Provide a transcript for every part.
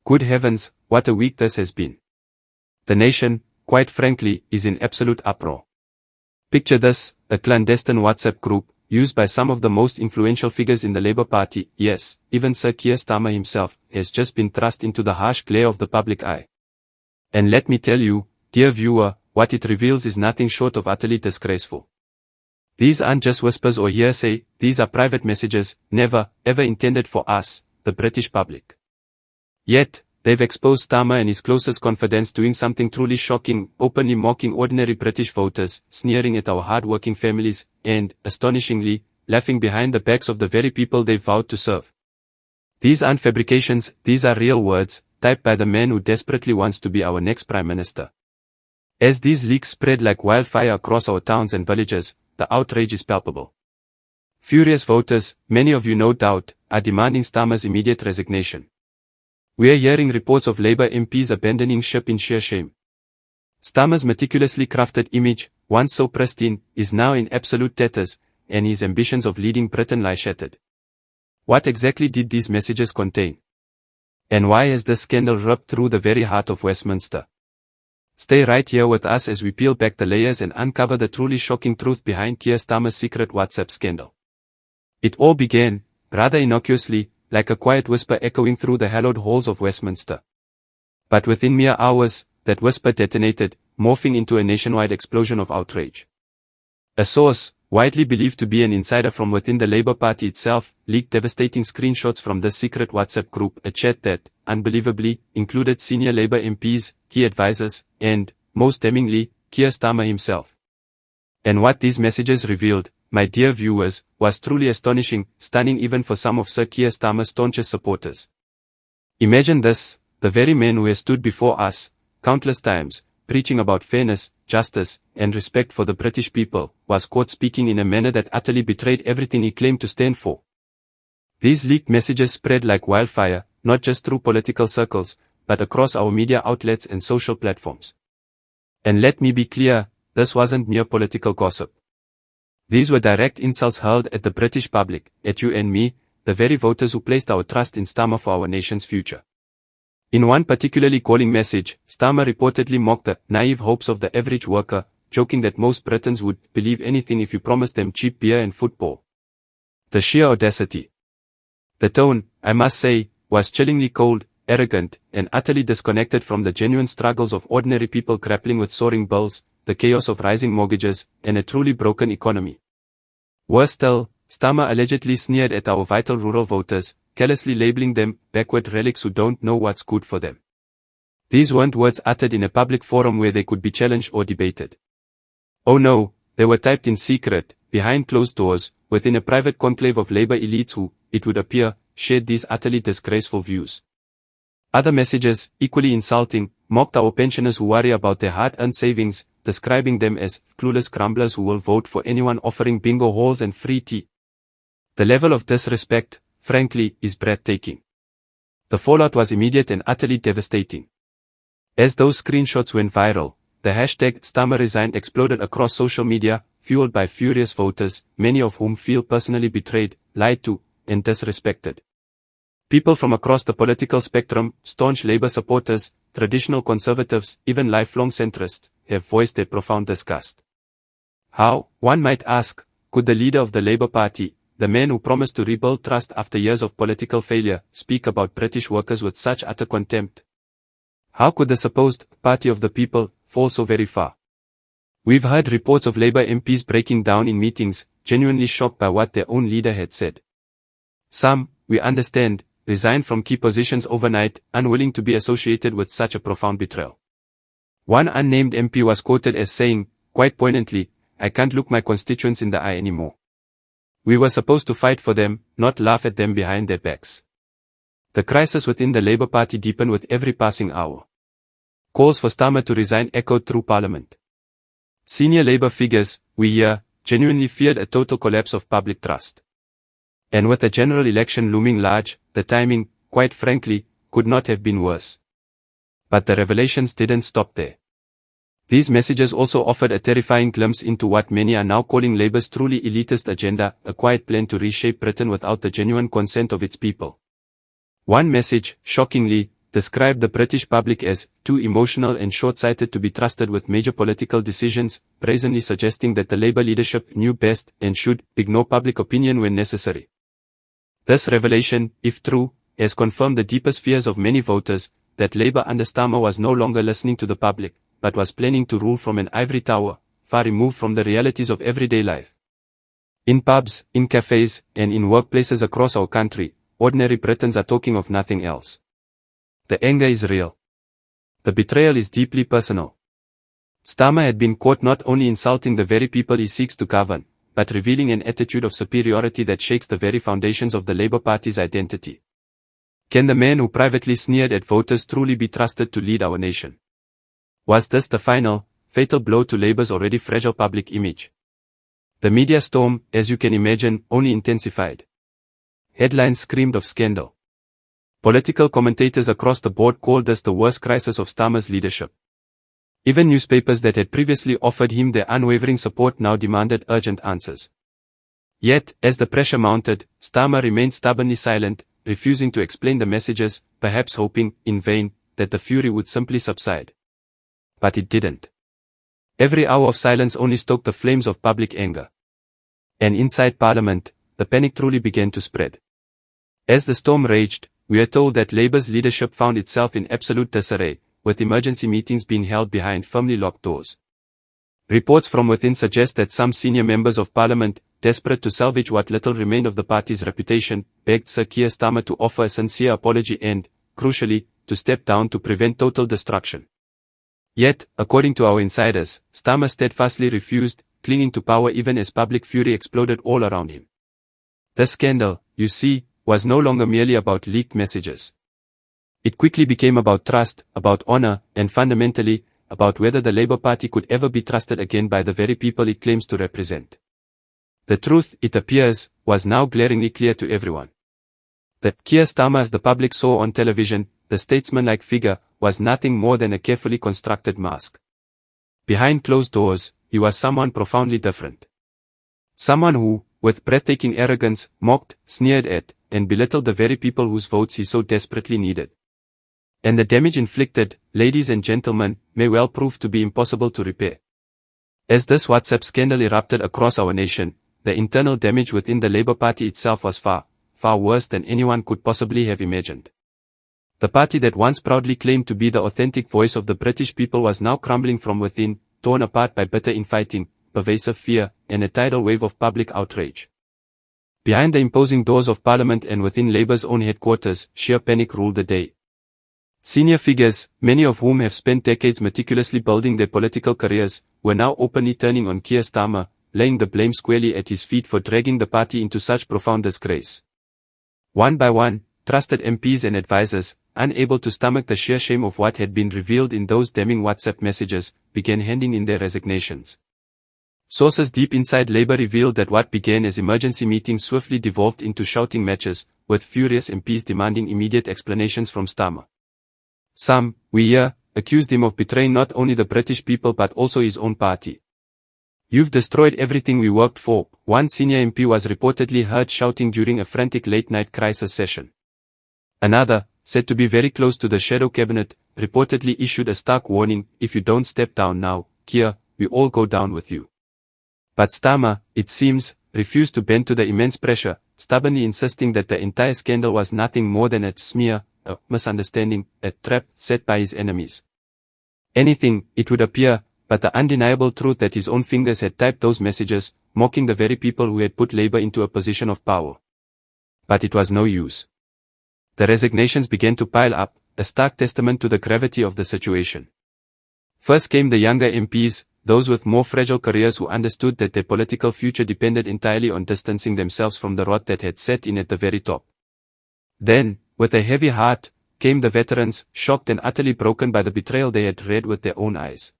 Good heavens, what a week this has been. The nation, quite frankly, is in absolute uproar. Picture this, a clandestine WhatsApp group, used by some of the most influential figures in the Labour Party, yes, even Sir Keir Starmer himself, has just been thrust into the harsh glare of the public eye. And let me tell you, dear viewer, what it reveals is nothing short of utterly disgraceful. These aren't just whispers or hearsay, these are private messages, never, ever intended for us, the British public. Yet, they've exposed Starmer and his closest confidants doing something truly shocking, openly mocking ordinary British voters, sneering at our hard-working families, and, astonishingly, laughing behind the backs of the very people they vowed to serve. These aren't fabrications, these are real words, typed by the man who desperately wants to be our next Prime Minister. As these leaks spread like wildfire across our towns and villages, the outrage is palpable. Furious voters, many of you no doubt, are demanding Starmer's immediate resignation. We are hearing reports of Labour MPs abandoning ship in sheer shame. Starmer's meticulously crafted image, once so pristine, is now in absolute tatters, and his ambitions of leading Britain lie shattered. What exactly did these messages contain? And why has this scandal ripped through the very heart of Westminster? Stay right here with us as we peel back the layers and uncover the truly shocking truth behind Keir Starmer's secret WhatsApp scandal. It all began, rather innocuously, like a quiet whisper echoing through the hallowed halls of Westminster. But within mere hours, that whisper detonated, morphing into a nationwide explosion of outrage. A source, widely believed to be an insider from within the Labour Party itself, leaked devastating screenshots from this secret WhatsApp group, a chat that, unbelievably, included senior Labour MPs, key advisors, and, most damningly, Keir Starmer himself. And what these messages revealed, my dear viewers, was truly astonishing, stunning even for some of Sir Keir Starmer's staunchest supporters. Imagine this, the very man who has stood before us, countless times, preaching about fairness, justice, and respect for the British people, was caught speaking in a manner that utterly betrayed everything he claimed to stand for. These leaked messages spread like wildfire, not just through political circles, but across our media outlets and social platforms. And let me be clear, this wasn't mere political gossip. These were direct insults hurled at the British public, at you and me, the very voters who placed our trust in Starmer for our nation's future. In one particularly galling message, Starmer reportedly mocked the naive hopes of the average worker, joking that most Britons would believe anything if you promised them cheap beer and football. The sheer audacity. The tone, I must say, was chillingly cold, arrogant, and utterly disconnected from the genuine struggles of ordinary people grappling with soaring bills, the chaos of rising mortgages, and a truly broken economy. Worse still, Starmer allegedly sneered at our vital rural voters, carelessly labeling them backward relics who don't know what's good for them. These weren't words uttered in a public forum where they could be challenged or debated. Oh no, they were typed in secret, behind closed doors, within a private conclave of Labour elites who, it would appear, shared these utterly disgraceful views. Other messages, equally insulting, mocked our pensioners who worry about their hard-earned savings, describing them as clueless grumblers who will vote for anyone offering bingo halls and free tea. The level of disrespect, frankly, is breathtaking. The fallout was immediate and utterly devastating. As those screenshots went viral, the hashtag #StarmerResigned exploded across social media, fueled by furious voters, many of whom feel personally betrayed, lied to, and disrespected. People from across the political spectrum, staunch Labour supporters, traditional conservatives, even lifelong centrists, have voiced their profound disgust. How, one might ask, could the leader of the Labour Party, the man who promised to rebuild trust after years of political failure, speak about British workers with such utter contempt? How could the supposed party of the people fall so very far? We've heard reports of Labour MPs breaking down in meetings, genuinely shocked by what their own leader had said. Some, we understand, resigned from key positions overnight, unwilling to be associated with such a profound betrayal. One unnamed MP was quoted as saying, quite poignantly, I can't look my constituents in the eye anymore. We were supposed to fight for them, not laugh at them behind their backs. The crisis within the Labour Party deepened with every passing hour. Calls for Starmer to resign echoed through Parliament. Senior Labour figures, we hear, genuinely feared a total collapse of public trust. And with a general election looming large, the timing, quite frankly, could not have been worse. But the revelations didn't stop there. These messages also offered a terrifying glimpse into what many are now calling Labour's truly elitist agenda, a quiet plan to reshape Britain without the genuine consent of its people. One message, shockingly, described the British public as too emotional and short-sighted to be trusted with major political decisions, brazenly suggesting that the Labour leadership knew best and should ignore public opinion when necessary. This revelation, if true, has confirmed the deepest fears of many voters, that Labour under Starmer was no longer listening to the public, but was planning to rule from an ivory tower, far removed from the realities of everyday life. In pubs, in cafes, and in workplaces across our country, ordinary Britons are talking of nothing else. The anger is real. The betrayal is deeply personal. Starmer had been caught not only insulting the very people he seeks to govern, but revealing an attitude of superiority that shakes the very foundations of the Labour Party's identity. Can the man who privately sneered at voters truly be trusted to lead our nation? Was this the final, fatal blow to Labour's already fragile public image? The media storm, as you can imagine, only intensified. Headlines screamed of scandal. Political commentators across the board called this the worst crisis of Starmer's leadership. Even newspapers that had previously offered him their unwavering support now demanded urgent answers. Yet, as the pressure mounted, Starmer remained stubbornly silent, refusing to explain the messages, perhaps hoping, in vain, that the fury would simply subside. But it didn't. Every hour of silence only stoked the flames of public anger. And inside Parliament, the panic truly began to spread. As the storm raged, we are told that Labour's leadership found itself in absolute disarray, with emergency meetings being held behind firmly locked doors. Reports from within suggest that some senior members of Parliament, desperate to salvage what little remained of the party's reputation, begged Sir Keir Starmer to offer a sincere apology and, crucially, to step down to prevent total destruction. Yet, according to our insiders, Starmer steadfastly refused, clinging to power even as public fury exploded all around him. The scandal, you see, was no longer merely about leaked messages. It quickly became about trust, about honor, and fundamentally, about whether the Labour Party could ever be trusted again by the very people it claims to represent. The truth, it appears, was now glaringly clear to everyone. That Keir Starmer the public saw on television, the statesman-like figure, was nothing more than a carefully constructed mask. Behind closed doors, he was someone profoundly different. Someone who, with breathtaking arrogance, mocked, sneered at, and belittled the very people whose votes he so desperately needed. And the damage inflicted, ladies and gentlemen, may well prove to be impossible to repair. As this WhatsApp scandal erupted across our nation, the internal damage within the Labour Party itself was far, far worse than anyone could possibly have imagined. The party that once proudly claimed to be the authentic voice of the British people was now crumbling from within, torn apart by bitter infighting, pervasive fear, and a tidal wave of public outrage. Behind the imposing doors of Parliament and within Labour's own headquarters, sheer panic ruled the day. Senior figures, many of whom have spent decades meticulously building their political careers, were now openly turning on Keir Starmer, laying the blame squarely at his feet for dragging the party into such profound disgrace. One by one, trusted MPs and advisers, unable to stomach the sheer shame of what had been revealed in those damning WhatsApp messages, began handing in their resignations. Sources deep inside Labour revealed that what began as emergency meetings swiftly devolved into shouting matches, with furious MPs demanding immediate explanations from Starmer. Some, we hear, accused him of betraying not only the British people but also his own party. "You've destroyed everything we worked for," one senior MP was reportedly heard shouting during a frantic late-night crisis session. Another, said to be very close to the shadow cabinet, reportedly issued a stark warning, "If you don't step down now, Keir, we all go down with you." But Starmer, it seems, refused to bend to the immense pressure, stubbornly insisting that the entire scandal was nothing more than a smear, a misunderstanding, a trap set by his enemies. Anything, it would appear, but the undeniable truth that his own fingers had typed those messages, mocking the very people who had put Labour into a position of power. But it was no use. The resignations began to pile up, a stark testament to the gravity of the situation. First came the younger MPs, those with more fragile careers who understood that their political future depended entirely on distancing themselves from the rot that had set in at the very top. Then, with a heavy heart, came the veterans, shocked and utterly broken by the betrayal they had read with their own eyes.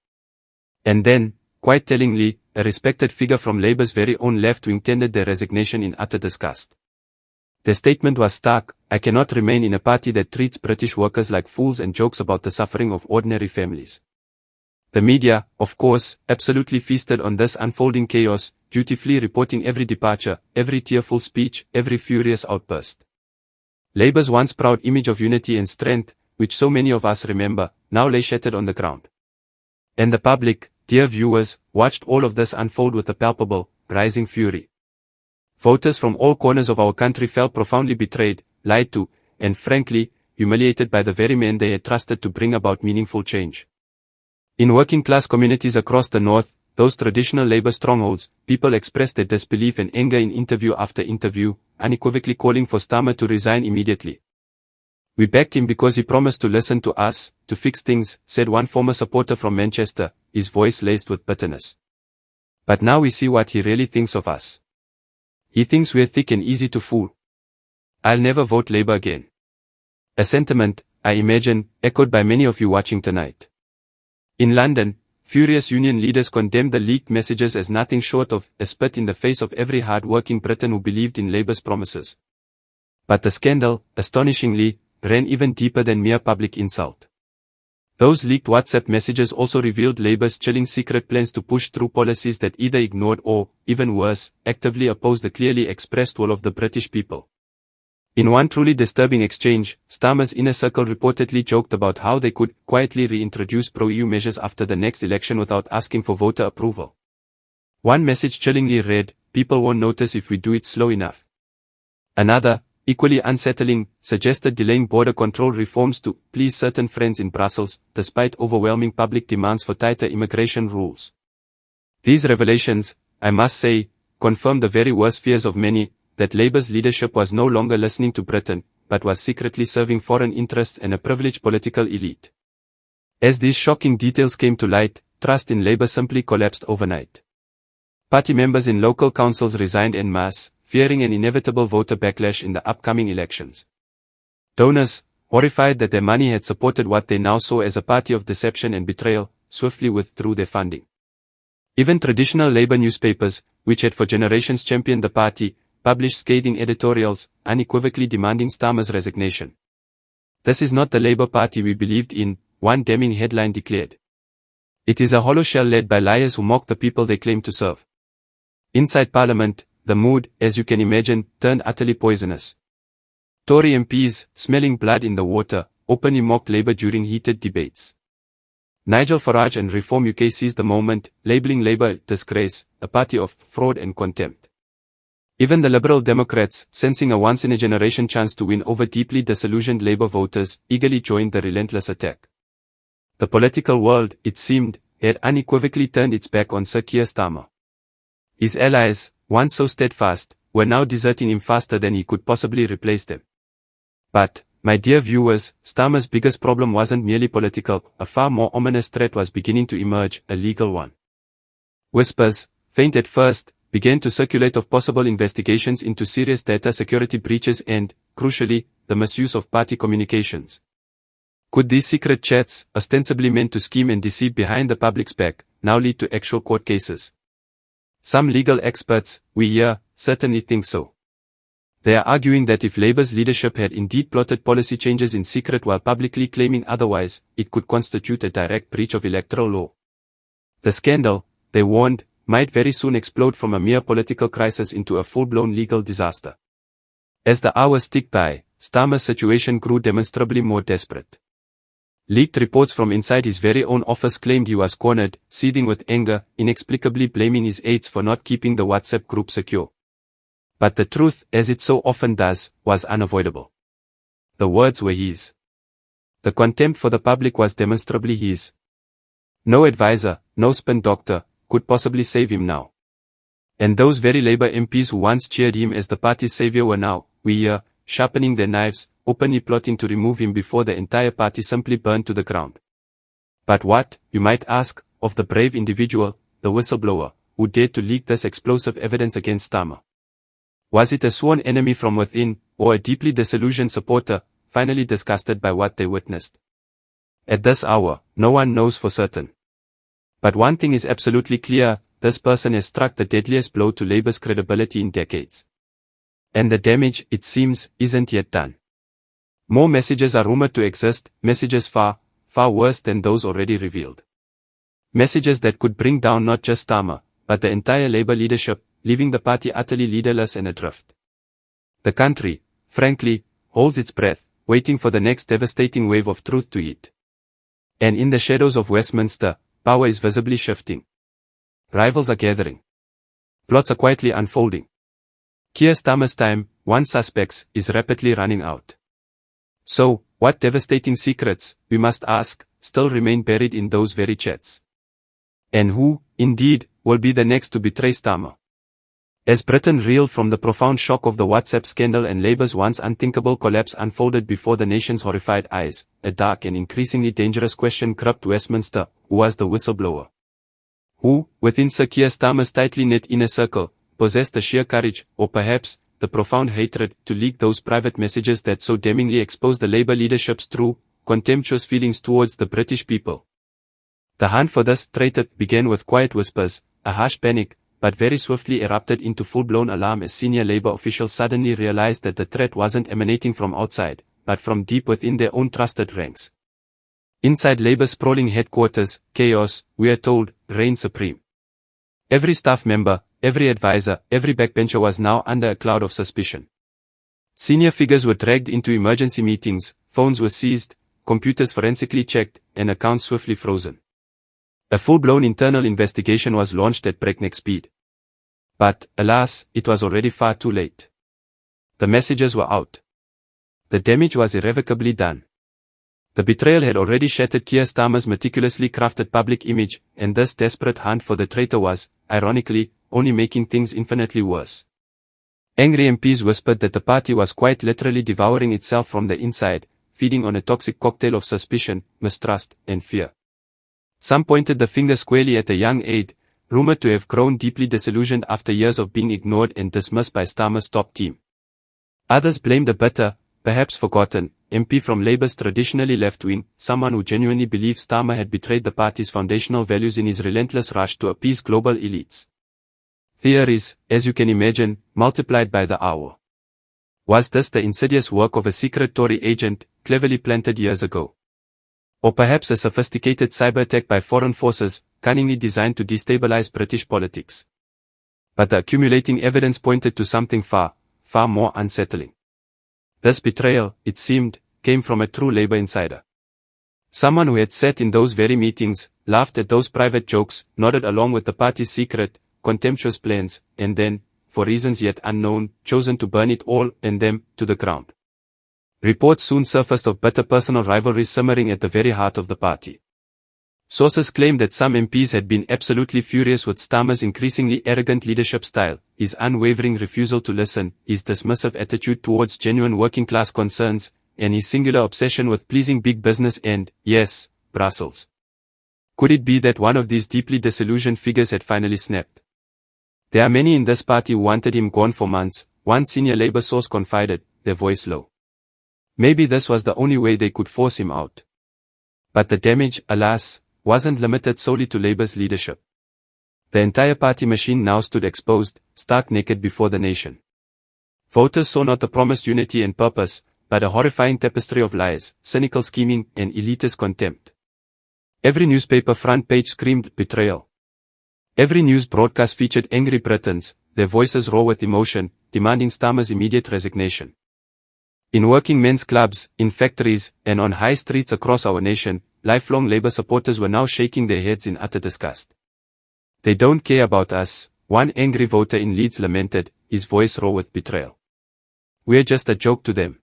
And then, quite tellingly, a respected figure from Labour's very own left wing tendered their resignation in utter disgust. Their statement was stark: "I cannot remain in a party that treats British workers like fools and jokes about the suffering of ordinary families." The media, of course, absolutely feasted on this unfolding chaos, dutifully reporting every departure, every tearful speech, every furious outburst. Labour's once proud image of unity and strength, which so many of us remember, now lay shattered on the ground. And the public, dear viewers, watched all of this unfold with a palpable, rising fury. Voters from all corners of our country felt profoundly betrayed, lied to, and frankly, humiliated by the very men they had trusted to bring about meaningful change. In working-class communities across the north, those traditional labor strongholds, people expressed their disbelief and anger in interview after interview, unequivocally calling for Starmer to resign immediately. "We backed him because he promised to listen to us, to fix things," said one former supporter from Manchester, his voice laced with bitterness. "But now we see what he really thinks of us. He thinks we're thick and easy to fool. I'll never vote Labour again." A sentiment, I imagine, echoed by many of you watching tonight. In London, furious union leaders condemned the leaked messages as nothing short of a spit in the face of every hard-working Briton who believed in Labour's promises. But the scandal, astonishingly, ran even deeper than mere public insult. Those leaked WhatsApp messages also revealed Labour's chilling secret plans to push through policies that either ignored or, even worse, actively opposed the clearly expressed will of the British people. In one truly disturbing exchange, Starmer's inner circle reportedly joked about how they could quietly reintroduce pro-EU measures after the next election without asking for voter approval. One message chillingly read, "People won't notice if we do it slow enough." Another, equally unsettling, suggested delaying border control reforms to please certain friends in Brussels, despite overwhelming public demands for tighter immigration rules. These revelations, I must say, confirmed the very worst fears of many, that Labour's leadership was no longer listening to Britain, but was secretly serving foreign interests and a privileged political elite. As these shocking details came to light, trust in Labour simply collapsed overnight. Party members in local councils resigned en masse, fearing an inevitable voter backlash in the upcoming elections. Donors, horrified that their money had supported what they now saw as a party of deception and betrayal, swiftly withdrew their funding. Even traditional Labour newspapers, which had for generations championed the party, published scathing editorials, unequivocally demanding Starmer's resignation. "This is not the Labour Party we believed in," one damning headline declared. "It is a hollow shell led by liars who mock the people they claim to serve." Inside Parliament, the mood, as you can imagine, turned utterly poisonous. Tory MPs, smelling blood in the water, openly mocked Labour during heated debates. Nigel Farage and Reform UK seized the moment, labelling Labour a disgrace, a party of fraud and contempt. Even the Liberal Democrats, sensing a once-in-a-generation chance to win over deeply disillusioned Labour voters, eagerly joined the relentless attack. The political world, it seemed, had unequivocally turned its back on Sir Keir Starmer. His allies, once so steadfast, were now deserting him faster than he could possibly replace them. But, my dear viewers, Starmer's biggest problem wasn't merely political, a far more ominous threat was beginning to emerge, a legal one. Whispers, faint at first, began to circulate of possible investigations into serious data security breaches and, crucially, the misuse of party communications. Could these secret chats, ostensibly meant to scheme and deceive behind the public's back, now lead to actual court cases? Some legal experts, we hear, certainly think so. They are arguing that if Labour's leadership had indeed plotted policy changes in secret while publicly claiming otherwise, it could constitute a direct breach of electoral law. The scandal, they warned, might very soon explode from a mere political crisis into a full-blown legal disaster. As the hours ticked by, Starmer's situation grew demonstrably more desperate. Leaked reports from inside his very own office claimed he was cornered, seething with anger, inexplicably blaming his aides for not keeping the WhatsApp group secure. But the truth, as it so often does, was unavoidable. The words were his. The contempt for the public was demonstrably his. No advisor, no spin doctor, could possibly save him now. And those very Labour MPs who once cheered him as the party's saviour were now, we hear, sharpening their knives, openly plotting to remove him before the entire party simply burned to the ground. But what, you might ask, of the brave individual, the whistleblower, who dared to leak this explosive evidence against Starmer? Was it a sworn enemy from within, or a deeply disillusioned supporter, finally disgusted by what they witnessed? At this hour, no one knows for certain. But one thing is absolutely clear, this person has struck the deadliest blow to Labour's credibility in decades. And the damage, it seems, isn't yet done. More messages are rumoured to exist, messages far, far worse than those already revealed. Messages that could bring down not just Starmer, but the entire Labour leadership, leaving the party utterly leaderless and adrift. The country, frankly, holds its breath, waiting for the next devastating wave of truth to hit. And in the shadows of Westminster, power is visibly shifting. Rivals are gathering. Plots are quietly unfolding. Keir Starmer's time, one suspects, is rapidly running out. So, what devastating secrets, we must ask, still remain buried in those very chats? And who, indeed, will be the next to betray Starmer? As Britain reeled from the profound shock of the WhatsApp scandal and Labour's once unthinkable collapse unfolded before the nation's horrified eyes, a dark and increasingly dangerous question crept Westminster: who was the whistleblower? Who, within Sir Keir Starmer's tightly knit inner circle, possessed the sheer courage, or perhaps, the profound hatred, to leak those private messages that so damningly exposed the Labour leadership's true, contemptuous feelings towards the British people? The hunt for this traitor began with quiet whispers, a harsh panic, but very swiftly erupted into full-blown alarm as senior Labour officials suddenly realized that the threat wasn't emanating from outside, but from deep within their own trusted ranks. Inside Labour's sprawling headquarters, chaos, we are told, reigned supreme. Every staff member, every advisor, every backbencher was now under a cloud of suspicion. Senior figures were dragged into emergency meetings, phones were seized, computers forensically checked, and accounts swiftly frozen. A full-blown internal investigation was launched at breakneck speed. But, alas, it was already far too late. The messages were out. The damage was irrevocably done. The betrayal had already shattered Keir Starmer's meticulously crafted public image, and this desperate hunt for the traitor was, ironically, only making things infinitely worse. Angry MPs whispered that the party was quite literally devouring itself from the inside, feeding on a toxic cocktail of suspicion, mistrust, and fear. Some pointed the finger squarely at a young aide, rumored to have grown deeply disillusioned after years of being ignored and dismissed by Starmer's top team. Others blamed a bitter, perhaps forgotten, MP from Labour's traditionally left-wing, someone who genuinely believed Starmer had betrayed the party's foundational values in his relentless rush to appease global elites. Theories, as you can imagine, multiplied by the hour. Was this the insidious work of a secret Tory agent, cleverly planted years ago? Or perhaps a sophisticated cyber attack by foreign forces, cunningly designed to destabilize British politics? But the accumulating evidence pointed to something far, far more unsettling. This betrayal, it seemed, came from a true Labour insider. Someone who had sat in those very meetings, laughed at those private jokes, nodded along with the party's secret, contemptuous plans, and then, for reasons yet unknown, chosen to burn it all, and them, to the ground. Reports soon surfaced of bitter personal rivalries simmering at the very heart of the party. Sources claimed that some MPs had been absolutely furious with Starmer's increasingly arrogant leadership style, his unwavering refusal to listen, his dismissive attitude towards genuine working-class concerns, and his singular obsession with pleasing big business and, yes, Brussels. Could it be that one of these deeply disillusioned figures had finally snapped? There are many in this party who wanted him gone for months, one senior Labour source confided, their voice low. Maybe this was the only way they could force him out. But the damage, alas, wasn't limited solely to Labour's leadership. The entire party machine now stood exposed, stark naked before the nation. Voters saw not the promised unity and purpose, but a horrifying tapestry of lies, cynical scheming, and elitist contempt. Every newspaper front page screamed betrayal. Every news broadcast featured angry Britons, their voices raw with emotion, demanding Starmer's immediate resignation. In working men's clubs, in factories, and on high streets across our nation, lifelong Labour supporters were now shaking their heads in utter disgust. They don't care about us, one angry voter in Leeds lamented, his voice raw with betrayal. We're just a joke to them.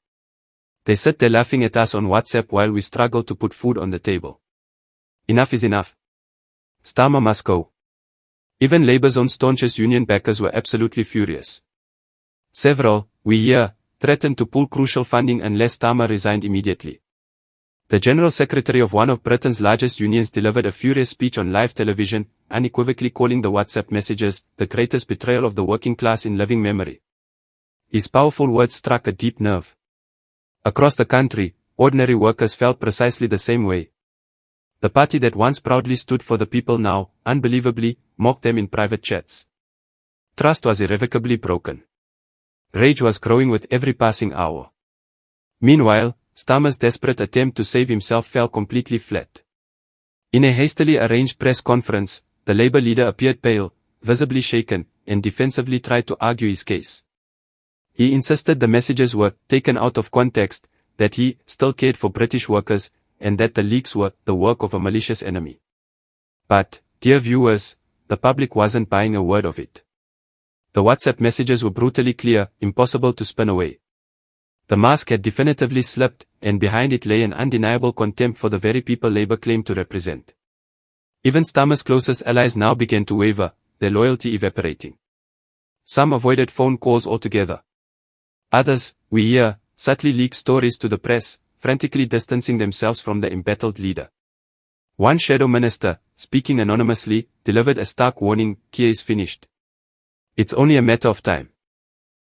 They sit there laughing at us on WhatsApp while we struggle to put food on the table. Enough is enough. Starmer must go. Even Labour's own staunchest union backers were absolutely furious. Several, we hear, threatened to pull crucial funding unless Starmer resigned immediately. The General Secretary of one of Britain's largest unions delivered a furious speech on live television, unequivocally calling the WhatsApp messages the greatest betrayal of the working class in living memory. His powerful words struck a deep nerve. Across the country, ordinary workers felt precisely the same way. The party that once proudly stood for the people now, unbelievably, mocked them in private chats. Trust was irrevocably broken. Rage was growing with every passing hour. Meanwhile, Starmer's desperate attempt to save himself fell completely flat. In a hastily arranged press conference, the Labour leader appeared pale, visibly shaken, and defensively tried to argue his case. He insisted the messages were taken out of context, that he still cared for British workers, and that the leaks were the work of a malicious enemy. But, dear viewers, the public wasn't buying a word of it. The WhatsApp messages were brutally clear, impossible to spin away. The mask had definitively slipped, and behind it lay an undeniable contempt for the very people Labour claimed to represent. Even Starmer's closest allies now began to waver, their loyalty evaporating. Some avoided phone calls altogether. Others, we hear, subtly leaked stories to the press, frantically distancing themselves from the embattled leader. One shadow minister, speaking anonymously, delivered a stark warning: Keir is finished. It's only a matter of time.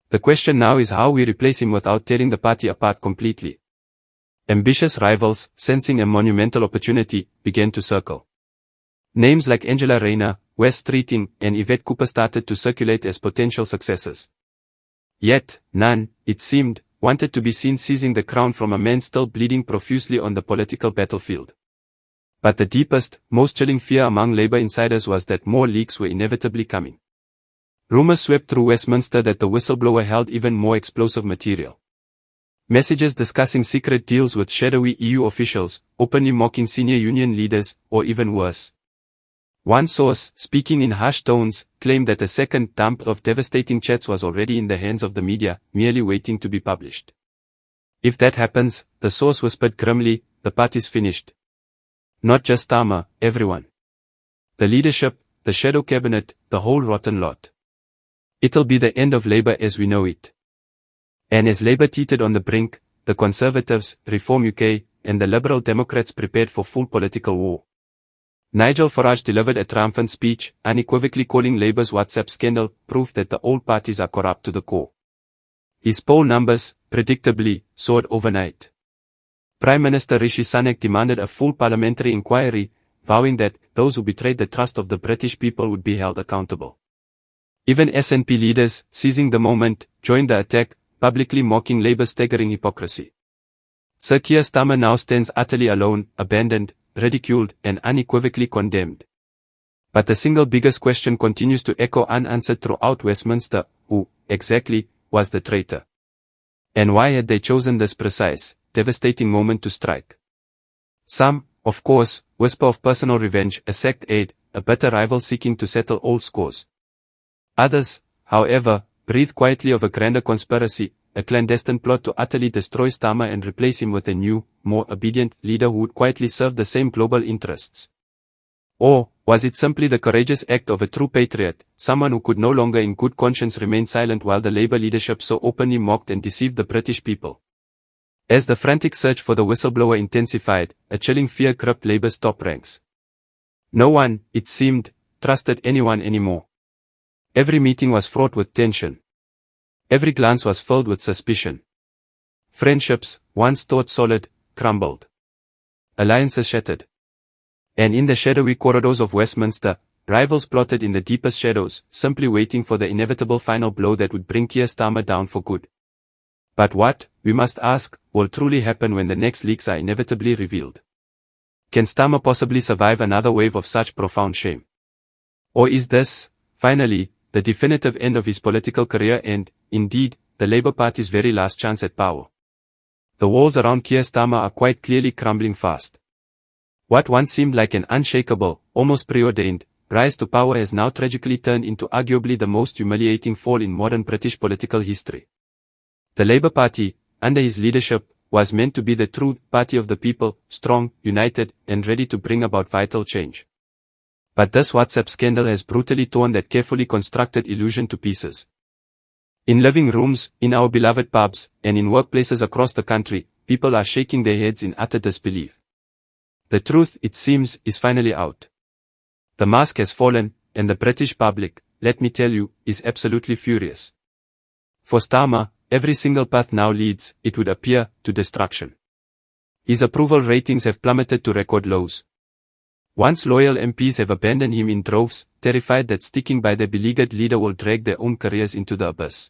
The question now is how we replace him without tearing the party apart completely. Ambitious rivals, sensing a monumental opportunity, began to circle. Names like Angela Rayner, Wes Streeting, and Yvette Cooper started to circulate as potential successors. Yet, none, it seemed, wanted to be seen seizing the crown from a man still bleeding profusely on the political battlefield. But the deepest, most chilling fear among Labour insiders was that more leaks were inevitably coming. Rumours swept through Westminster that the whistleblower held even more explosive material. Messages discussing secret deals with shadowy EU officials, openly mocking senior union leaders, or even worse. One source, speaking in harsh tones, claimed that a second dump of devastating chats was already in the hands of the media, merely waiting to be published. If that happens, the source whispered grimly, the party's finished. Not just Starmer, everyone. The leadership, the shadow cabinet, the whole rotten lot. It'll be the end of Labour as we know it. And as Labour teetered on the brink, the Conservatives, Reform UK, and the Liberal Democrats prepared for full political war. Nigel Farage delivered a triumphant speech, unequivocally calling Labour's WhatsApp scandal proof that the old parties are corrupt to the core. His poll numbers, predictably, soared overnight. Prime Minister Rishi Sunak demanded a full parliamentary inquiry, vowing that those who betrayed the trust of the British people would be held accountable. Even SNP leaders, seizing the moment, joined the attack, publicly mocking Labour's staggering hypocrisy. Sir Keir Starmer now stands utterly alone, abandoned, ridiculed, and unequivocally condemned. But the single biggest question continues to echo unanswered throughout Westminster: who, exactly, was the traitor? And why had they chosen this precise, devastating moment to strike? Some, of course, whisper of personal revenge, a sacked aide, a bitter rival seeking to settle old scores. Others, however, breathe quietly of a grander conspiracy, a clandestine plot to utterly destroy Starmer and replace him with a new, more obedient leader who would quietly serve the same global interests. Or, was it simply the courageous act of a true patriot, someone who could no longer in good conscience remain silent while the Labour leadership so openly mocked and deceived the British people? As the frantic search for the whistleblower intensified, a chilling fear gripped Labour's top ranks. No one, it seemed, trusted anyone anymore. Every meeting was fraught with tension. Every glance was filled with suspicion. Friendships, once thought solid, crumbled. Alliances shattered. And in the shadowy corridors of Westminster, rivals plotted in the deepest shadows, simply waiting for the inevitable final blow that would bring Keir Starmer down for good. But what, we must ask, will truly happen when the next leaks are inevitably revealed? Can Starmer possibly survive another wave of such profound shame? Or is this, finally, the definitive end of his political career and, indeed, the Labour Party's very last chance at power? The walls around Keir Starmer are quite clearly crumbling fast. What once seemed like an unshakable, almost preordained, rise to power has now tragically turned into arguably the most humiliating fall in modern British political history. The Labour Party, under his leadership, was meant to be the true party of the people, strong, united, and ready to bring about vital change. But this WhatsApp scandal has brutally torn that carefully constructed illusion to pieces. In living rooms, in our beloved pubs, and in workplaces across the country, people are shaking their heads in utter disbelief. The truth, it seems, is finally out. The mask has fallen, and the British public, let me tell you, is absolutely furious. For Starmer, every single path now leads, it would appear, to destruction. His approval ratings have plummeted to record lows. Once loyal MPs have abandoned him in droves, terrified that sticking by their beleaguered leader will drag their own careers into the abyss.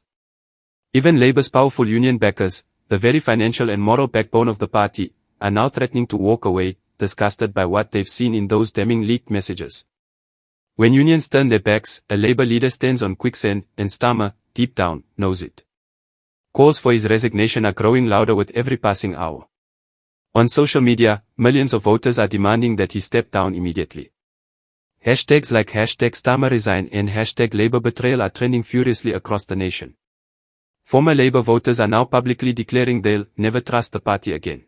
Even Labour's powerful union backers, the very financial and moral backbone of the party, are now threatening to walk away, disgusted by what they've seen in those damning leaked messages. When unions turn their backs, a Labour leader stands on quicksand, and Starmer, deep down, knows it. Calls for his resignation are growing louder with every passing hour. On social media, millions of voters are demanding that he step down immediately. Hashtags like #StarmerResign and #LabourBetrayal are trending furiously across the nation. Former Labour voters are now publicly declaring they'll never trust the party again.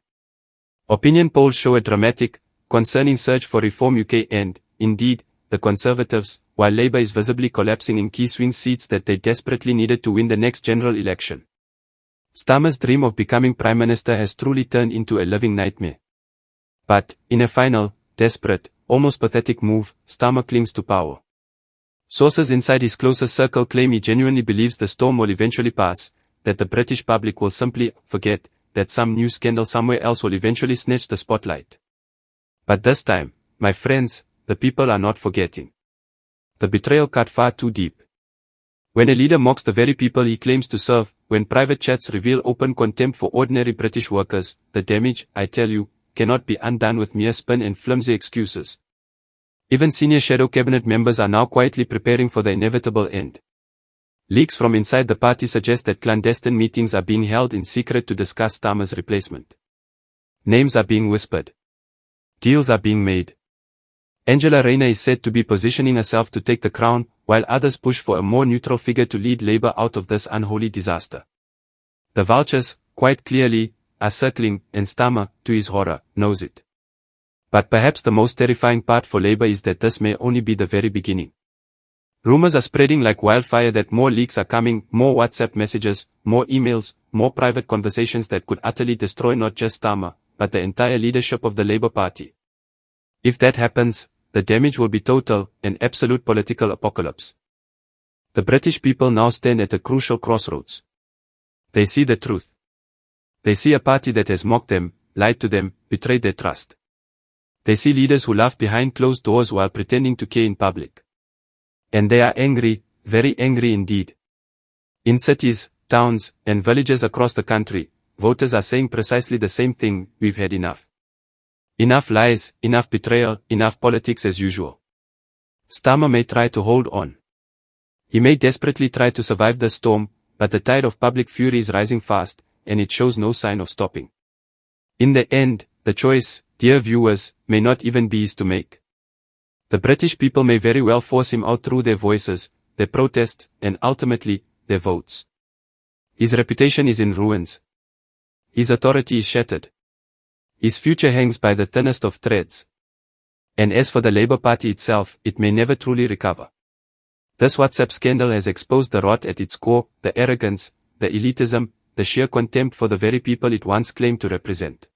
Opinion polls show a dramatic, concerning surge for Reform UK and, indeed, the Conservatives, while Labour is visibly collapsing in key swing seats that they desperately needed to win the next general election. Starmer's dream of becoming Prime Minister has truly turned into a living nightmare. But, in a final, desperate, almost pathetic move, Starmer clings to power. Sources inside his closest circle claim he genuinely believes the storm will eventually pass, that the British public will simply forget, that some new scandal somewhere else will eventually snatch the spotlight. But this time, my friends, the people are not forgetting. The betrayal cut far too deep. When a leader mocks the very people he claims to serve, when private chats reveal open contempt for ordinary British workers, the damage, I tell you, cannot be undone with mere spin and flimsy excuses. Even senior shadow cabinet members are now quietly preparing for the inevitable end. Leaks from inside the party suggest that clandestine meetings are being held in secret to discuss Starmer's replacement. Names are being whispered. Deals are being made. Angela Rayner is said to be positioning herself to take the crown, while others push for a more neutral figure to lead Labour out of this unholy disaster. The vultures, quite clearly, are circling, and Starmer, to his horror, knows it. But perhaps the most terrifying part for Labour is that this may only be the very beginning. Rumours are spreading like wildfire that more leaks are coming, more WhatsApp messages, more emails, more private conversations that could utterly destroy not just Starmer, but the entire leadership of the Labour Party. If that happens, the damage will be total, an absolute political apocalypse. The British people now stand at a crucial crossroads. They see the truth. They see a party that has mocked them, lied to them, betrayed their trust. They see leaders who laugh behind closed doors while pretending to care in public. And they are angry, very angry indeed. In cities, towns, and villages across the country, voters are saying precisely the same thing: we've had enough. Enough lies, enough betrayal, enough politics as usual. Starmer may try to hold on. He may desperately try to survive the storm, but the tide of public fury is rising fast, and it shows no sign of stopping. In the end, the choice, dear viewers, may not even be his to make. The British people may very well force him out through their voices, their protests, and ultimately, their votes. His reputation is in ruins. His authority is shattered. His future hangs by the thinnest of threads. And as for the Labour Party itself, it may never truly recover. This WhatsApp scandal has exposed the rot at its core, the arrogance, the elitism, the sheer contempt for the very people it once claimed to represent.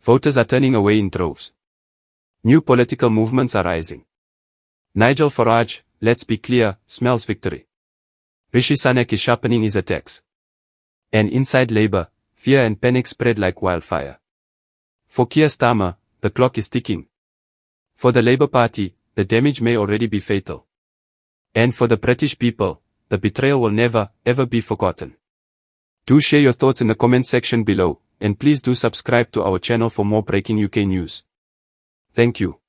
Voters are turning away in droves. New political movements are rising. Nigel Farage, let's be clear, smells victory. Rishi Sunak is sharpening his attacks. And inside Labour, fear and panic spread like wildfire. For Keir Starmer, the clock is ticking. For the Labour Party, the damage may already be fatal. And for the British people, the betrayal will never, ever be forgotten. Do share your thoughts in the comment section below, and please do subscribe to our channel for more breaking UK news. Thank you.